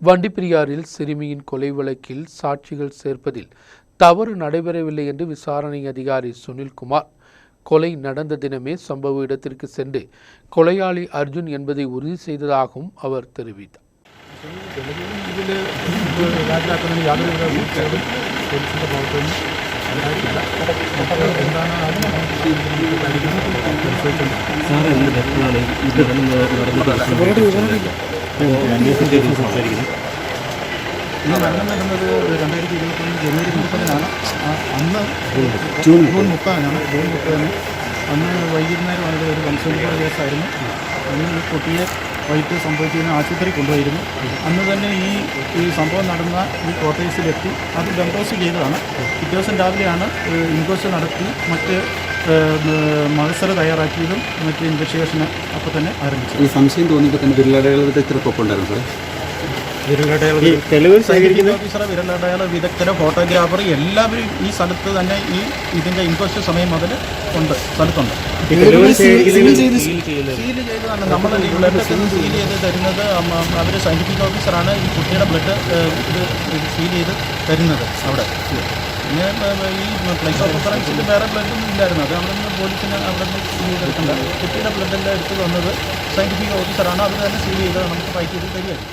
வண்டிப்பெரியாறில் சிறுமியின் கொலை வழக்கில் சாட்சிகள் சேர்ப்பதில் தவறு நடைபெறவில்லை என்று விசாரணை அதிகாரி சுனில்குமார் கொலை நடந்த தினமே சம்பவ இடத்திற்கு சென்று கொலையாளி அர்ஜுன் என்பதை உறுதி செய்ததாகவும் அவர் தெரிவித்தார். ഈ മരണം നടന്നത് 2021 ജനുവരി 30-നാണ്. അന്ന് ജൂൺ 30-നാണ്. ജൂൺ 30-ന് അന്ന് വൈകുന്നേരം വന്നത് ഒരു കൺസ്യൂമർ കേസായിരുന്നു. അന്ന് ഈ കുട്ടിയെ വൈകിട്ട് സംഭവിച്ചതിന് ആശുപത്രി കൊണ്ടുപോയിരുന്നു. അന്ന് തന്നെ ഈ സംഭവം നടന്ന ഈ ക്വാർട്ടേഴ്സിലെത്തി അത് ബംഡോസ് ചെയ്തതാണ്. പിറ്റേ ദിവസം രാവിലെയാണ് ഇൻക്വസ്റ്റ് നടത്തി മറ്റ് മത്സര തയ്യാറാക്കിയതും മറ്റ് ഇൻവെസ്റ്റിഗേഷന് അപ്പോൾ തന്നെ ആരംഭിച്ചു. ഈ സംശയം തോന്നിയപ്പോൾ തന്നെ വിരലടയാള വിദഗ്ധർക്കൊപ്പം ഉണ്ടായിരുന്നു സാർ. വിരലടയാള വിദഗ്ധര്, ഫോട്ടോഗ്രാഫർ എല്ലാവരും ഈ സ്ഥലത്ത് തന്നെ ഇതിൻ്റെ ഇൻക്വസ്റ്റ് സമയം മുതൽ സ്ഥലത്തുണ്ട്. സീൽ ചെയ്തതാണ്. നമ്മൾ ഈ ബ്ലഡ് സീൽ ചെയ്ത് തരുന്നത് അവർ സയൻറ്റിഫിക് ഓഫീസറാണ് ഈ കുട്ടിയുടെ ബ്ലഡ് ഇത് സീൽ ചെയ്ത് തരുന്നത് അവിടെ. പിന്നെ ഈ പ്ലേസ് ഓഫ് റെഫറൻസിൽ വേറെ ബ്ലഡൊന്നും ഇല്ലായിരുന്നു. അത് അവിടെ നിന്ന് പോലീസിന് അവിടെ നിന്ന് സീൽ ചെയ്തെടുക്കേണ്ട കുട്ടിയുടെ ബ്ലഡെല്ലാം എടുത്ത് വന്നത് സയൻറ്റിഫിക് ഓഫീസറാണ്. അവർ തന്നെ സീൽ ചെയ്ത് നമുക്ക് ഫൈറ്റ് ചെയ്ത് തരികയാണ്.